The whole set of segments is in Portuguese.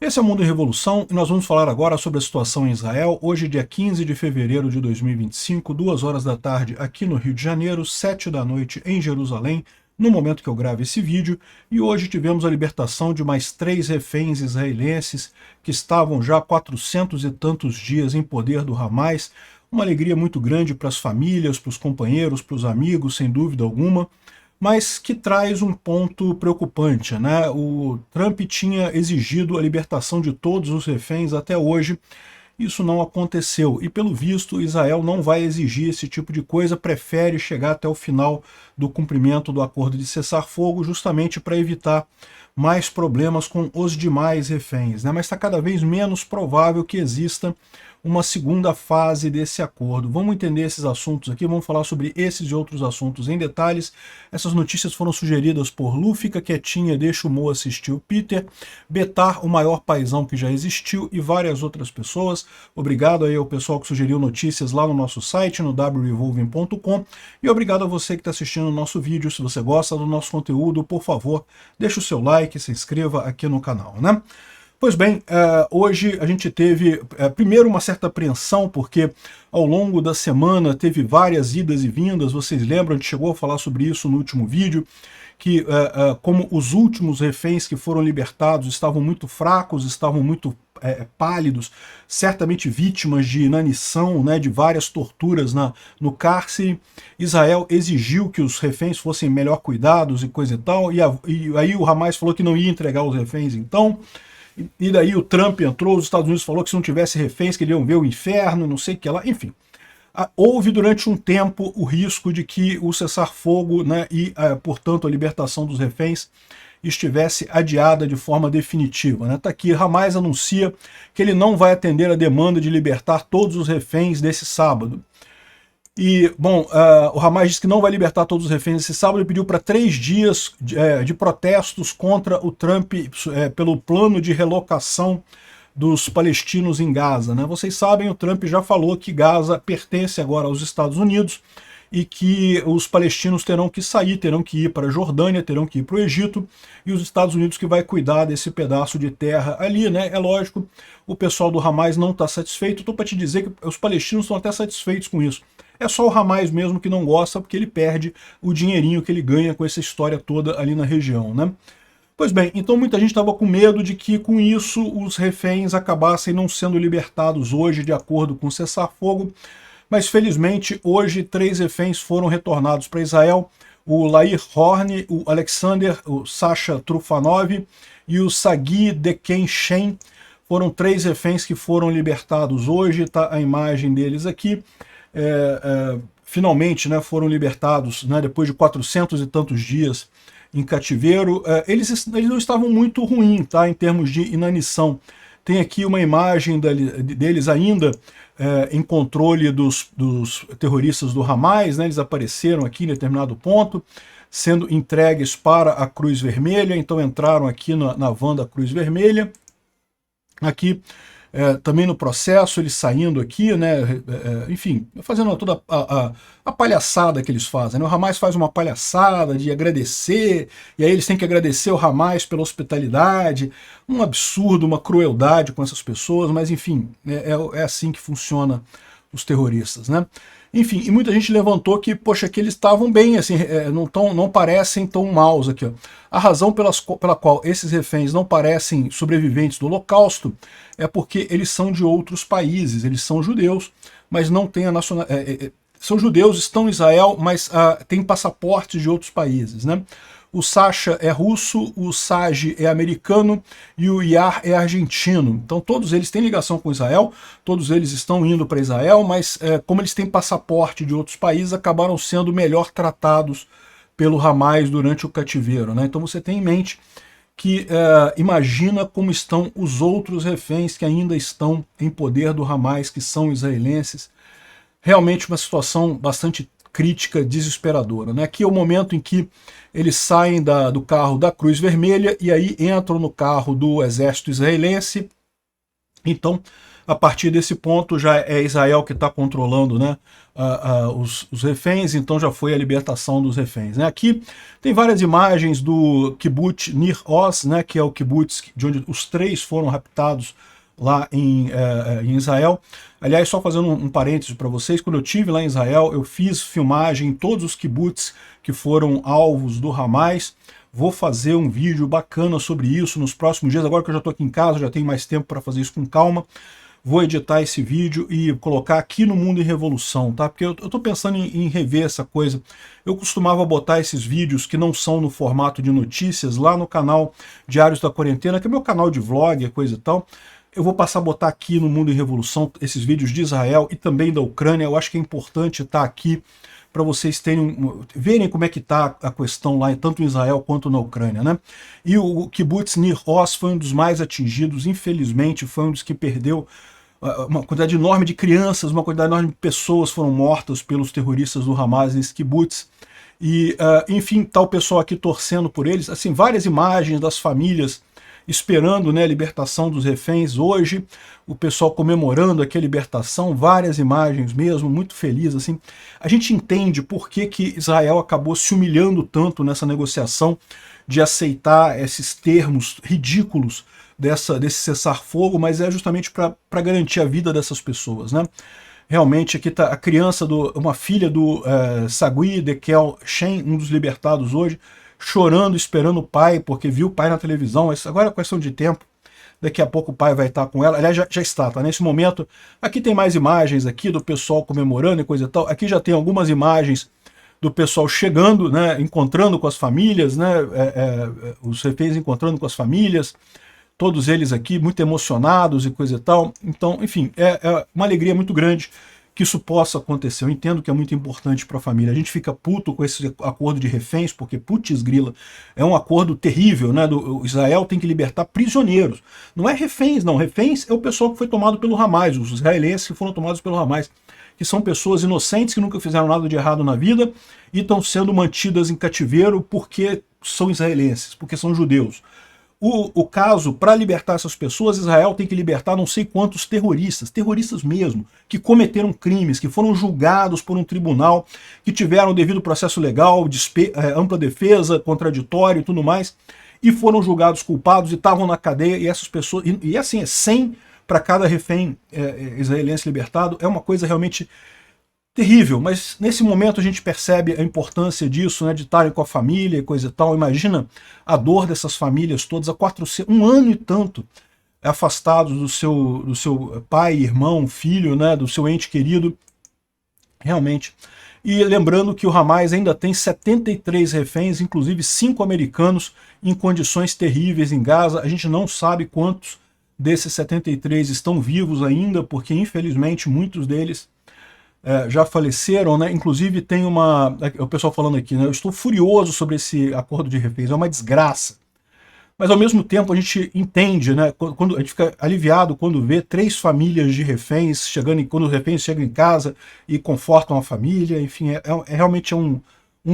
Esse é o Mundo em Revolução e nós vamos falar agora sobre a situação em Israel, hoje dia 15 de fevereiro de 2025, 2 horas da tarde aqui no Rio de Janeiro, 7 da noite em Jerusalém, no momento que eu gravo esse vídeo, e hoje tivemos a libertação de mais 3 reféns israelenses que estavam já há 400 e tantos dias em poder do Hamas, uma alegria muito grande para as famílias, para os companheiros, para os amigos, sem dúvida alguma, mas que traz um ponto preocupante, né? O Trump tinha exigido a libertação de todos os reféns até hoje, isso não aconteceu, e pelo visto Israel não vai exigir esse tipo de coisa, prefere chegar até o final do cumprimento do acordo de cessar-fogo, justamente para evitar mais problemas com os demais reféns, né? Mas está cada vez menos provável que exista uma segunda fase desse acordo. Vamos entender esses assuntos aqui, vamos falar sobre esses e outros assuntos em detalhes. Essas notícias foram sugeridas por Lu, fica quietinha, deixa o Mo assistir o Peter, Betar, o maior paizão que já existiu, e várias outras pessoas. Obrigado aí ao pessoal que sugeriu notícias lá no nosso site, no wrevolving.com, e obrigado a você que está assistindo o nosso vídeo. Se você gosta do nosso conteúdo, por favor, deixa o seu like, se inscreva aqui no canal, né? Pois bem, hoje a gente teve, primeiro, uma certa apreensão, porque ao longo da semana teve várias idas e vindas, vocês lembram, a gente chegou a falar sobre isso no último vídeo, que como os últimos reféns que foram libertados estavam muito fracos, estavam muito pálidos, certamente vítimas de inanição, né, de várias torturas no cárcere, Israel exigiu que os reféns fossem melhor cuidados e coisa e tal, e aí o Hamas falou que não ia entregar os reféns então. E daí o Trump entrou, os Estados Unidos falou que se não tivesse reféns que eles iam ver o inferno, não sei o que lá, enfim. Houve durante um tempo o risco de que o cessar-fogo, né, e, portanto, a libertação dos reféns estivesse adiada de forma definitiva, né? Tá aqui, Hamas anuncia que ele não vai atender a demanda de libertar todos os reféns desse sábado. E, bom, o Hamas disse que não vai libertar todos os reféns esse sábado e pediu para 3 dias de protestos contra o Trump pelo plano de relocação dos palestinos em Gaza, né? Vocês sabem, o Trump já falou que Gaza pertence agora aos Estados Unidos e que os palestinos terão que sair, terão que ir para a Jordânia, terão que ir para o Egito, e os Estados Unidos que vai cuidar desse pedaço de terra ali, né? É lógico, o pessoal do Hamas não está satisfeito, estou para te dizer que os palestinos estão até satisfeitos com isso. É só o Hamas mesmo que não gosta, porque ele perde o dinheirinho que ele ganha com essa história toda ali na região, né? Pois bem, então muita gente estava com medo de que com isso os reféns acabassem não sendo libertados hoje de acordo com o cessar-fogo, mas felizmente hoje 3 reféns foram retornados para Israel, o Lair Horn, o Alexander, o Sasha Trufanov e o Sagi Deken Shen. Foram 3 reféns que foram libertados hoje, tá a imagem deles aqui. Finalmente, né, foram libertados, né, depois de 400 e tantos dias em cativeiro. Eles não estavam muito ruins, tá, em termos de inanição. Tem aqui uma imagem deles ainda em controle dos terroristas do Hamas, né, eles apareceram aqui em determinado ponto, sendo entregues para a Cruz Vermelha, então entraram aqui na van da Cruz Vermelha. Aqui também no processo, eles saindo aqui, né, enfim, fazendo toda a palhaçada que eles fazem, né? O Hamas faz uma palhaçada de agradecer, e aí eles têm que agradecer o Hamas pela hospitalidade, um absurdo, uma crueldade com essas pessoas, mas enfim, é assim que funciona os terroristas, né? Enfim, e muita gente levantou que, poxa, que eles estavam bem, assim, não parecem tão maus aqui, ó. A razão pela qual esses reféns não parecem sobreviventes do Holocausto é porque eles são de outros países, eles são judeus, mas não têm a nacionalidade. São judeus, estão em Israel, mas têm passaportes de outros países, né? O Sasha é russo, o Sagi é americano e o Yar é argentino. Então todos eles têm ligação com Israel, todos eles estão indo para Israel, mas como eles têm passaporte de outros países, acabaram sendo melhor tratados pelo Hamas durante o cativeiro, né? Então você tem em mente que imagina como estão os outros reféns que ainda estão em poder do Hamas, que são israelenses. Realmente uma situação bastante crítica, desesperadora, né? Aqui é o momento em que eles saem do carro da Cruz Vermelha e aí entram no carro do exército israelense. Então A partir desse ponto já é Israel que está controlando, né, os reféns, então já foi a libertação dos reféns, né? Aqui tem várias imagens do kibbutz Nir Oz, né, que é o kibbutz de onde os 3 foram raptados lá em Israel. Aliás, só fazendo um parênteses para vocês, quando eu estive lá em Israel, eu fiz filmagem em todos os kibbutz que foram alvos do Hamas. Vou fazer um vídeo bacana sobre isso nos próximos dias, agora que eu já estou aqui em casa, já tenho mais tempo para fazer isso com calma. Vou editar esse vídeo e colocar aqui no Mundo em Revolução, tá? Porque eu estou pensando em rever essa coisa. Eu costumava botar esses vídeos que não são no formato de notícias lá no canal Diários da Quarentena, que é meu canal de vlog, coisa e tal. Eu vou passar a botar aqui no Mundo em Revolução esses vídeos de Israel e também da Ucrânia. Eu acho que é importante estar aqui para vocês verem como é que está a questão lá, tanto em Israel quanto na Ucrânia, né? E o kibbutz Nir Oz foi um dos mais atingidos, infelizmente, foi um dos que perdeu uma quantidade enorme de crianças, uma quantidade enorme de pessoas foram mortas pelos terroristas do Hamas nesse kibbutz. E, enfim, tá o pessoal aqui torcendo por eles. Assim, várias imagens das famílias esperando, né, a libertação dos reféns. Hoje, o pessoal comemorando aqui a libertação, várias imagens mesmo, muito feliz, assim. A gente entende por que Israel acabou se humilhando tanto nessa negociação de aceitar esses termos ridículos desse cessar-fogo, mas é justamente para garantir a vida dessas pessoas, né? Realmente, aqui está a criança, uma filha do Sagui Dekel Shen, um dos libertados hoje, chorando, esperando o pai, porque viu o pai na televisão. Isso agora é questão de tempo. Daqui a pouco o pai vai estar com ela. Aliás, já está, tá? Nesse momento, aqui tem mais imagens aqui do pessoal comemorando e coisa e tal. Aqui já tem algumas imagens do pessoal chegando, né, encontrando com as famílias, né, os reféns encontrando com as famílias, todos eles aqui muito emocionados e coisa e tal. Então, enfim, é uma alegria muito grande que isso possa acontecer. Eu entendo que é muito importante para a família. A gente fica puto com esse acordo de reféns, porque, putz grila, é um acordo terrível, né? O Israel tem que libertar prisioneiros. Não é reféns, não. Reféns é o pessoal que foi tomado pelo Hamas, os israelenses que foram tomados pelo Hamas, que são pessoas inocentes que nunca fizeram nada de errado na vida e estão sendo mantidas em cativeiro porque são israelenses, porque são judeus. O caso, para libertar essas pessoas, Israel tem que libertar não sei quantos terroristas mesmo, que cometeram crimes, que foram julgados por um tribunal, que tiveram devido processo legal, ampla defesa, contraditório e tudo mais, e foram julgados culpados e estavam na cadeia, e essas pessoas, e assim, é 100 para cada refém israelense libertado, é uma coisa realmente terrível, mas nesse momento a gente percebe a importância disso, né, de estarem com a família e coisa e tal. Imagina a dor dessas famílias todas há 1 ano e tanto afastados do seu pai, irmão, filho, né, do seu ente querido, realmente. E lembrando que o Hamas ainda tem 73 reféns, inclusive 5 americanos, em condições terríveis em Gaza. A gente não sabe quantos desses 73 estão vivos ainda, porque infelizmente muitos deles já faleceram, né? Inclusive tem o pessoal falando aqui, né? Eu estou furioso sobre esse acordo de reféns, é uma desgraça. Mas ao mesmo tempo a gente entende, né? Quando a gente fica aliviado quando vê 3 famílias de reféns chegando, quando os reféns chegam em casa e confortam a família. Enfim, realmente um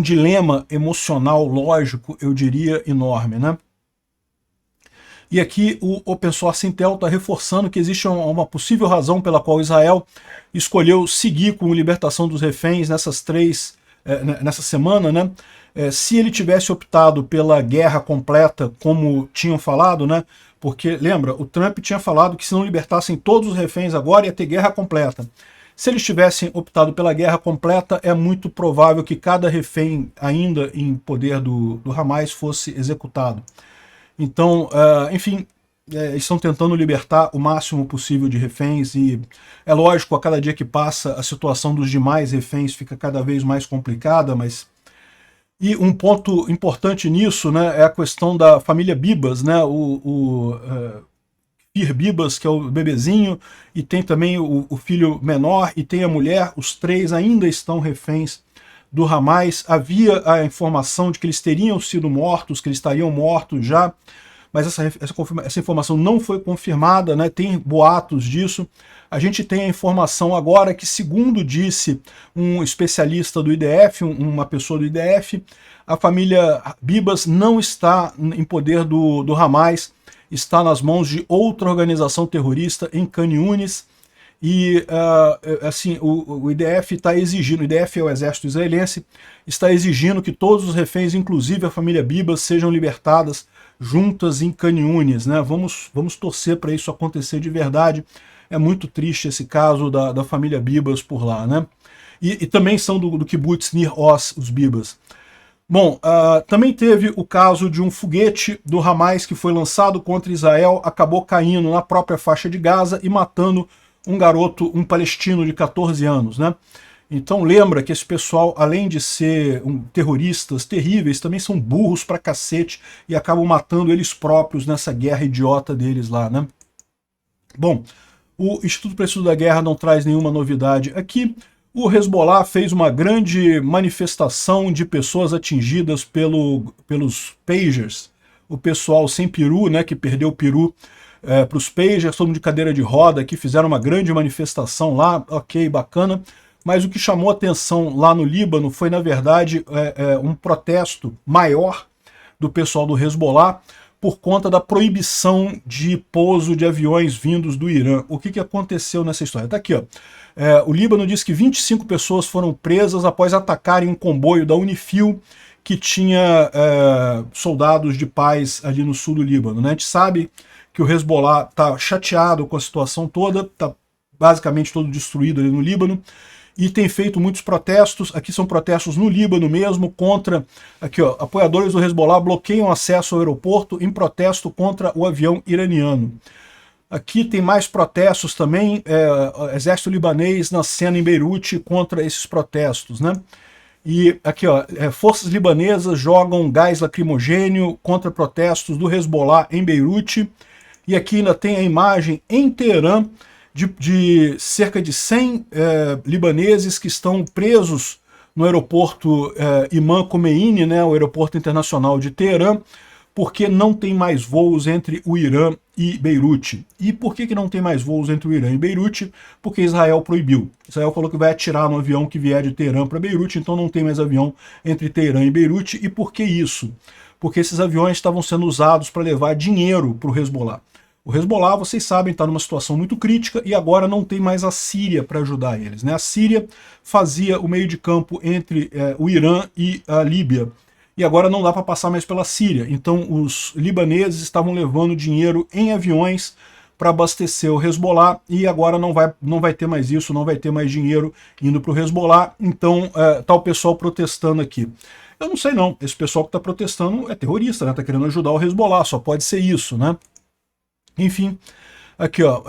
dilema emocional, lógico, eu diria, enorme, né? E aqui o Open Source Intel está reforçando que existe uma possível razão pela qual Israel escolheu seguir com a libertação dos reféns nessa semana, né? Se ele tivesse optado pela guerra completa, como tinham falado, né? Porque, lembra, o Trump tinha falado que se não libertassem todos os reféns agora ia ter guerra completa. Se eles tivessem optado pela guerra completa, é muito provável que cada refém ainda em poder do Hamas fosse executado. Então, enfim, estão tentando libertar o máximo possível de reféns e é lógico, a cada dia que passa a situação dos demais reféns fica cada vez mais complicada, mas... E um ponto importante nisso, né, é a questão da família Bibas, né, o Fir Bibas, que é o bebezinho, e tem também o filho menor e tem a mulher, os 3 ainda estão reféns do Hamas. Havia a informação de que eles teriam sido mortos, que eles estariam mortos já, mas essa informação não foi confirmada, né? Tem boatos disso. A gente tem a informação agora que, segundo disse um especialista do IDF, uma pessoa do IDF, a família Bibas não está em poder do Hamas, está nas mãos de outra organização terrorista em Khan Yunis. E assim, o IDF está exigindo, o IDF é o exército israelense, está exigindo que todos os reféns, inclusive a família Bibas, sejam libertadas juntas em Khan Yunis, né? Vamos torcer para isso acontecer de verdade. É muito triste esse caso da família Bibas por lá, né? E também são do kibbutz Nir Oz, os Bibas. Bom, também teve o caso de um foguete do Hamas que foi lançado contra Israel, acabou caindo na própria faixa de Gaza e matando um garoto, um palestino de 14 anos, né? Então lembra que esse pessoal, além de ser terroristas terríveis, também são burros pra cacete e acabam matando eles próprios nessa guerra idiota deles lá, né? Bom, o Instituto para o Estudo da Guerra não traz nenhuma novidade aqui. O Hezbollah fez uma grande manifestação de pessoas atingidas pelos pagers, o pessoal sem peru, né, que perdeu o peru para os pagers, todo mundo de cadeira de roda, que fizeram uma grande manifestação lá, ok, bacana, mas o que chamou atenção lá no Líbano foi, na verdade, um protesto maior do pessoal do Hezbollah por conta da proibição de pouso de aviões vindos do Irã. O que aconteceu nessa história? Está aqui, ó. O Líbano diz que 25 pessoas foram presas após atacarem um comboio da Unifil que tinha soldados de paz ali no sul do Líbano, né? A gente sabe que o Hezbollah está chateado com a situação toda, está basicamente todo destruído ali no Líbano, e tem feito muitos protestos. Aqui são protestos no Líbano mesmo, contra, aqui ó, apoiadores do Hezbollah bloqueiam acesso ao aeroporto em protesto contra o avião iraniano. Aqui tem mais protestos também, exército libanês na cena em Beirute contra esses protestos, né? E aqui, ó, forças libanesas jogam gás lacrimogênio contra protestos do Hezbollah em Beirute. E aqui ainda tem a imagem em Teherã de cerca de 100 libaneses que estão presos no aeroporto Imam Khomeini, né, o aeroporto internacional de Teherã, porque não tem mais voos entre o Irã e Beirute. E por que não tem mais voos entre o Irã e Beirute? Porque Israel proibiu. Israel falou que vai atirar no avião que vier de Teherã para Beirute, então não tem mais avião entre Teherã e Beirute. E por que isso? Porque esses aviões estavam sendo usados para levar dinheiro para o Hezbollah. O Hezbollah, vocês sabem, está numa situação muito crítica e agora não tem mais a Síria para ajudar eles, né? A Síria fazia o meio de campo entre o Irã e a Líbia. E agora não dá para passar mais pela Síria. Então os libaneses estavam levando dinheiro em aviões para abastecer o Hezbollah e agora não vai ter mais isso, não vai ter mais dinheiro indo para o Hezbollah. Então tá o pessoal protestando aqui. Eu não sei não, esse pessoal que está protestando é terrorista, né? Tá querendo ajudar o Hezbollah, só pode ser isso, né? Enfim, aqui ó,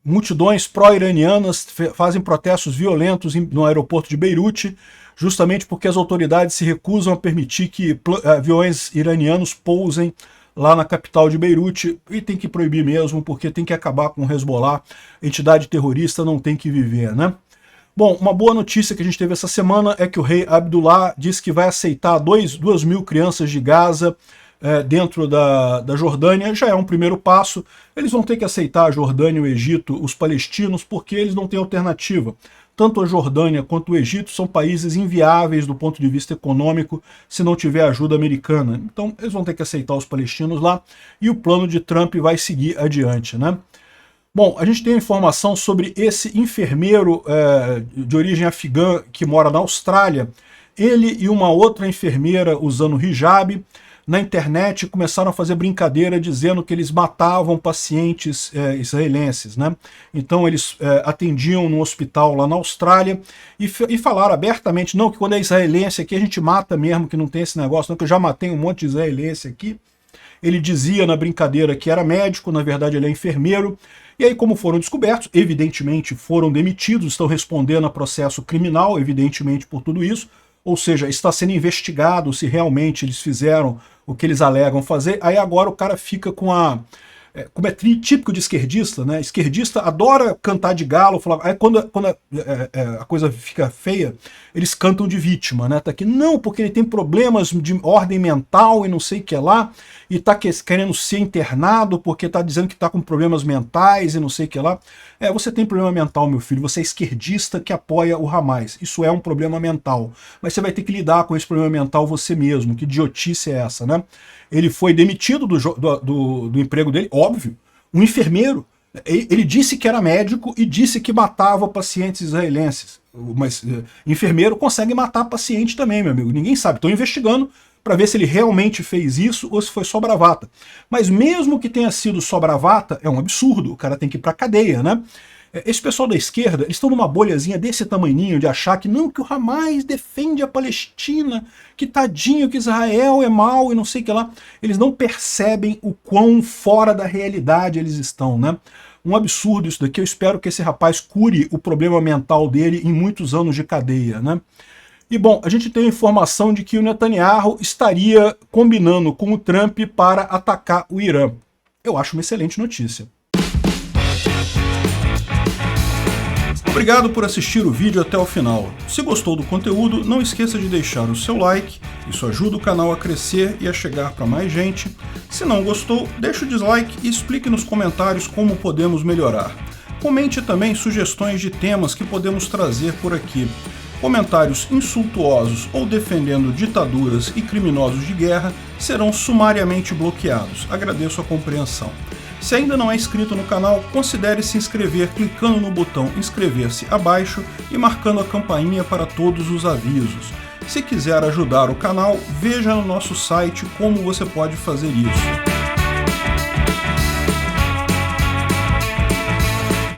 multidões pró-iranianas fazem protestos violentos no aeroporto de Beirute, justamente porque as autoridades se recusam a permitir que aviões iranianos pousem lá na capital de Beirute, e tem que proibir mesmo, porque tem que acabar com o Hezbollah, entidade terrorista não tem que viver, né? Bom, uma boa notícia que a gente teve essa semana é que o rei Abdullah disse que vai aceitar 2.000 crianças de Gaza dentro da Jordânia. Já é um primeiro passo. Eles vão ter que aceitar a Jordânia, o Egito, os palestinos, porque eles não têm alternativa. Tanto a Jordânia quanto o Egito são países inviáveis do ponto de vista econômico se não tiver ajuda americana. Então eles vão ter que aceitar os palestinos lá e o plano de Trump vai seguir adiante, né? Bom, a gente tem informação sobre esse enfermeiro de origem afegã que mora na Austrália. Ele e uma outra enfermeira usando hijab na internet começaram a fazer brincadeira dizendo que eles matavam pacientes israelenses, né? Então eles atendiam no hospital lá na Austrália e falaram abertamente, não, que quando é israelense aqui a gente mata mesmo, que não tem esse negócio, não, que eu já matei um monte de israelense aqui. Ele dizia na brincadeira que era médico, na verdade ele é enfermeiro, e aí como foram descobertos, evidentemente foram demitidos, estão respondendo a processo criminal, evidentemente por tudo isso, ou seja, está sendo investigado se realmente eles fizeram o que eles alegam fazer. Aí agora o cara fica com como é típico de esquerdista, né? Esquerdista adora cantar de galo, falar, aí quando a coisa fica feia, eles cantam de vítima, né? Tá aqui, não, porque ele tem problemas de ordem mental e não sei o que lá, e tá querendo ser internado porque tá dizendo que tá com problemas mentais e não sei o que lá. Você tem problema mental, meu filho, você é esquerdista que apoia o Hamas. Isso é um problema mental. Mas você vai ter que lidar com esse problema mental você mesmo. Que idiotice é essa, né? Ele foi demitido do emprego dele, óbvio. Um enfermeiro. Ele disse que era médico e disse que matava pacientes israelenses. Mas enfermeiro consegue matar paciente também, meu amigo. Ninguém sabe. Estão investigando para ver se ele realmente fez isso ou se foi só bravata. Mas mesmo que tenha sido só bravata, é um absurdo. O cara tem que ir para cadeia, né? Esse pessoal da esquerda, eles estão numa bolhazinha desse tamanhinho de achar que não, que o Hamas defende a Palestina, que tadinho, que Israel é mau e não sei o que lá. Eles não percebem o quão fora da realidade eles estão, né? Um absurdo isso daqui. Eu espero que esse rapaz cure o problema mental dele em muitos anos de cadeia, né? E bom, a gente tem a informação de que o Netanyahu estaria combinando com o Trump para atacar o Irã. Eu acho uma excelente notícia. Obrigado por assistir o vídeo até o final. Se gostou do conteúdo, não esqueça de deixar o seu like, isso ajuda o canal a crescer e a chegar para mais gente. Se não gostou, deixe o dislike e explique nos comentários como podemos melhorar. Comente também sugestões de temas que podemos trazer por aqui. Comentários insultuosos ou defendendo ditaduras e criminosos de guerra serão sumariamente bloqueados. Agradeço a compreensão. Se ainda não é inscrito no canal, considere se inscrever clicando no botão inscrever-se abaixo e marcando a campainha para todos os avisos. Se quiser ajudar o canal, veja no nosso site como você pode fazer isso.